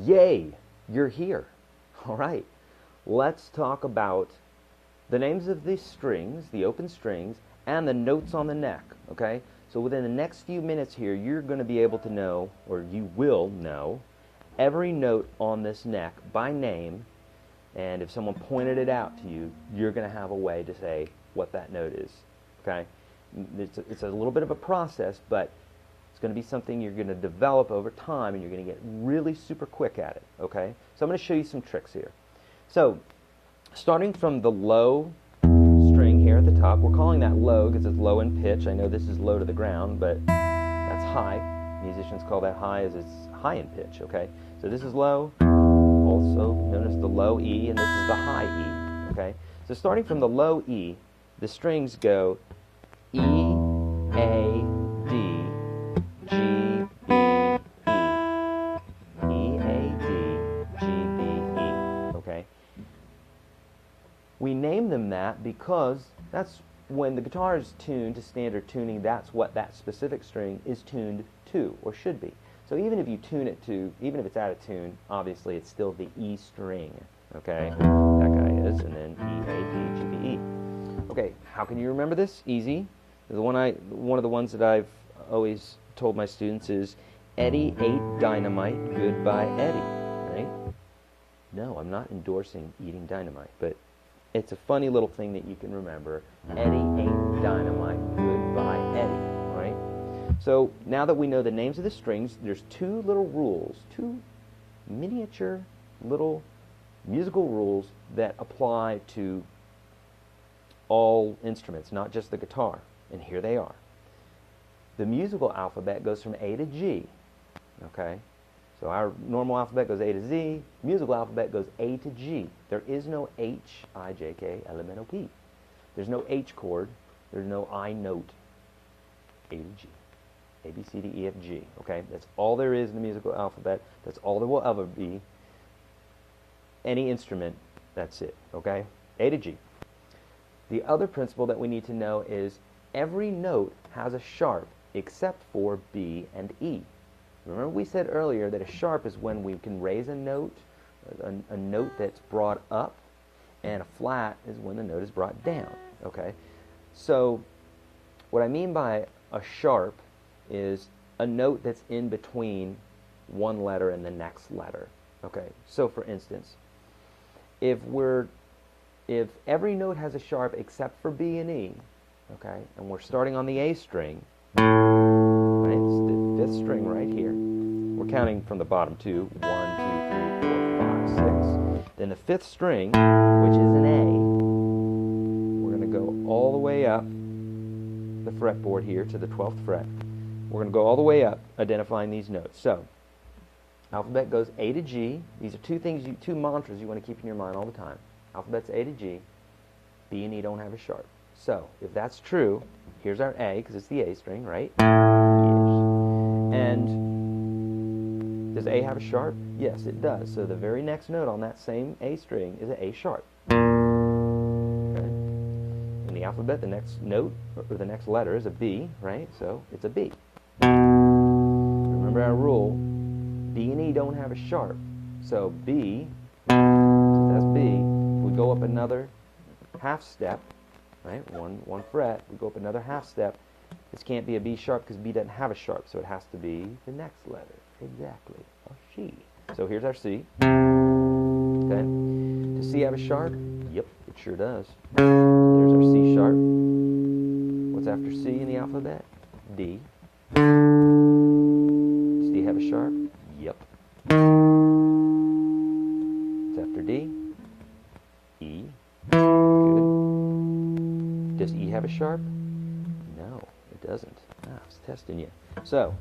Yay, you're here. All right, let's talk about the names of the strings, the open strings, and the notes on the neck, okay? So within the next few minutes here, you're going to be able to know, or you will know, every note on this neck by name, and if someone pointed it out to you, you're going to have a way to say what that note is, okay? It's a little bit of a process, but it's going to be something you're going to develop over time, and you're going to get really super quick at it, okay? So I'm going to show you some tricks here. So, starting from the low string here at the top, we're calling that low because it's low in pitch. I know this is low to the ground, but that's high. Musicians call that high as it's high in pitch, okay? So this is low, also known as the low E, and this is the high E, okay? So starting from the low E, the strings go E, A, D, G, B, E. E, A, D, G, B, E. Okay? We name them that because that's when the guitar is tuned to standard tuning, that's what that specific string is tuned to, or should be. So even if you tune it to, even if it's out of tune, obviously it's still the E string. Okay? That guy is, and then E, A, D, G, B, E. Okay, how can you remember this? Easy. One of the ones that I've always told my students is Eddie ate dynamite, goodbye Eddie, right? No, I'm not endorsing eating dynamite, but it's a funny little thing that you can remember. Eddie ate dynamite, goodbye Eddie, right? So now that we know the names of the strings, there's two little rules, two miniature little musical rules that apply to all instruments, not just the guitar. And here they are. The musical alphabet goes from A to G, okay? So our normal alphabet goes A to Z. Musical alphabet goes A to G. There is no H, I, J, K, L, M, N, O, P. There's no H chord. There's no I note. A to G. A, B, C, D, E, F, G, okay? That's all there is in the musical alphabet. That's all there will ever be. Any instrument, that's it, okay? A to G. The other principle that we need to know is every note has a sharp except for B and E. Remember we said earlier that a sharp is when we can raise a note, a note that's brought up, and a flat is when the note is brought down, okay? So what I mean by a sharp is a note that's in between one letter and the next letter, okay? So for instance, if every note has a sharp except for B and E, okay, and we're starting on the A string, right, it's the fifth string right here. We're counting from the bottom two, 1, 2, 3, 4, 5, 6. Then the fifth string, which is an A, we're going to go all the way up the fretboard here to the 12th fret. We're going to go all the way up, identifying these notes. So, alphabet goes A to G. These are two mantras you want to keep in your mind all the time. Alphabet's A to G. B and E don't have a sharp. So, if that's true, here's our A, because it's the A string, right? And does A have a sharp? Yes, it does. So the very next note on that same A string is an A sharp. Okay? In the alphabet, the next note, or the next letter is a B, right? So it's a B. Remember our rule, B and E don't have a sharp. So B, so that's B, we go up another half step, right? One fret, we go up another half step. This can't be a B sharp because B doesn't have a sharp, so it has to be the next letter. Exactly, a C. So here's our C. Okay. Does C have a sharp? Yep, it sure does. There's our C sharp. What's after C in the alphabet? D. Does D have a sharp? Yep. What's after D? E. Good. Does E have a sharp? No, it doesn't. I was testing you. So,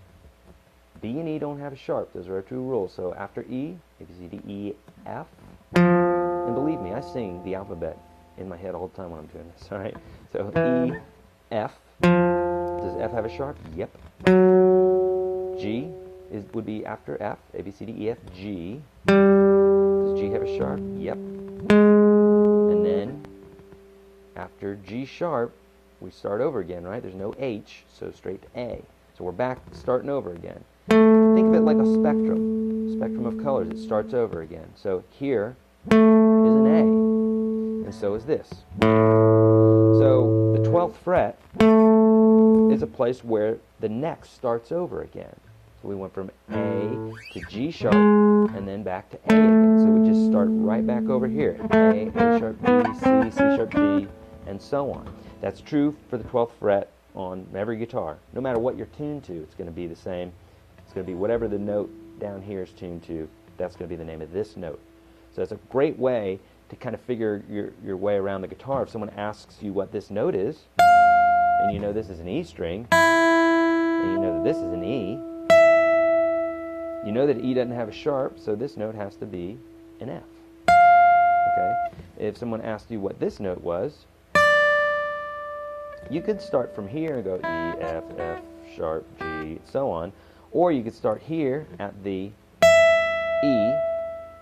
B and E don't have a sharp. Those are our two rules. So after E, A, B, C, D, E, F. And believe me, I sing the alphabet in my head all the time when I'm doing this. All right. So E, F. Does F have a sharp? Yep. G would be after F. A, B, C, D, E, F, G. Does G have a sharp? Yep. And then after G sharp, we start over again, right? There's no H, so straight to A. So we're back starting over again. Think of it like a spectrum. spectrum of colors. It starts over again. So here is an A, and so is this. So the 12th fret is a place where the neck starts over again. So we went from A to G sharp, and then back to A again. So we just start right back over here. A sharp, B, C, C sharp, D, and so on. That's true for the 12th fret on every guitar. No matter what you're tuned to, it's going to be the same. It's going to be whatever the note down here is tuned to, that's going to be the name of this note. So it's a great way to kind of figure your way around the guitar. If someone asks you what this note is, and you know this is an E string, and you know that this is an E, you know that E doesn't have a sharp, so this note has to be an F. Okay? If someone asked you what this note was, you could start from here and go E, F, F, sharp, G, so on. Or you could start here at the E,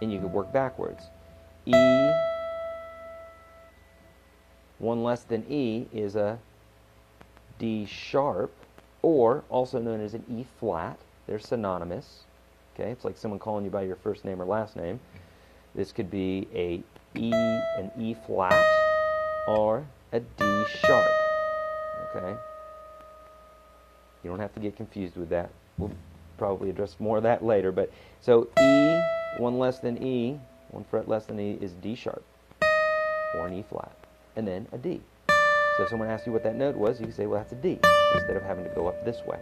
and you could work backwards. E, 1 less than E is a D sharp, or also known as an E flat. They're synonymous. Okay, it's like someone calling you by your first name or last name. This could be an E flat or a D sharp. Okay, you don't have to get confused with that. We'll probably address more of that later. But so E, 1 less than E, 1 fret less than E is D sharp or an E flat, and then a D. So if someone asks you what that note was, you can say, well, that's a D, instead of having to go up this way.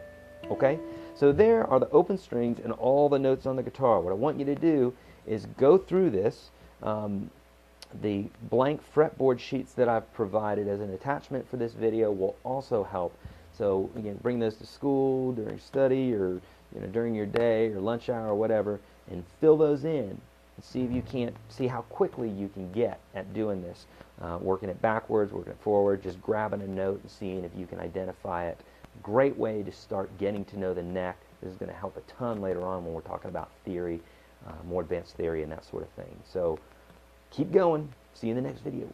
Okay? So there are the open strings and all the notes on the guitar. What I want you to do is go through this. The blank fretboard sheets that I've provided as an attachment for this video will also help. So again, bring those to school during study, or during your day or lunch hour or whatever, and fill those in and see if you can't see how quickly you can get at doing this. Working it backwards, working it forward, just grabbing a note and seeing if you can identify it. Great way to start getting to know the neck. This is going to help a ton later on when we're talking about theory, more advanced theory and that sort of thing. So keep going. See you in the next video.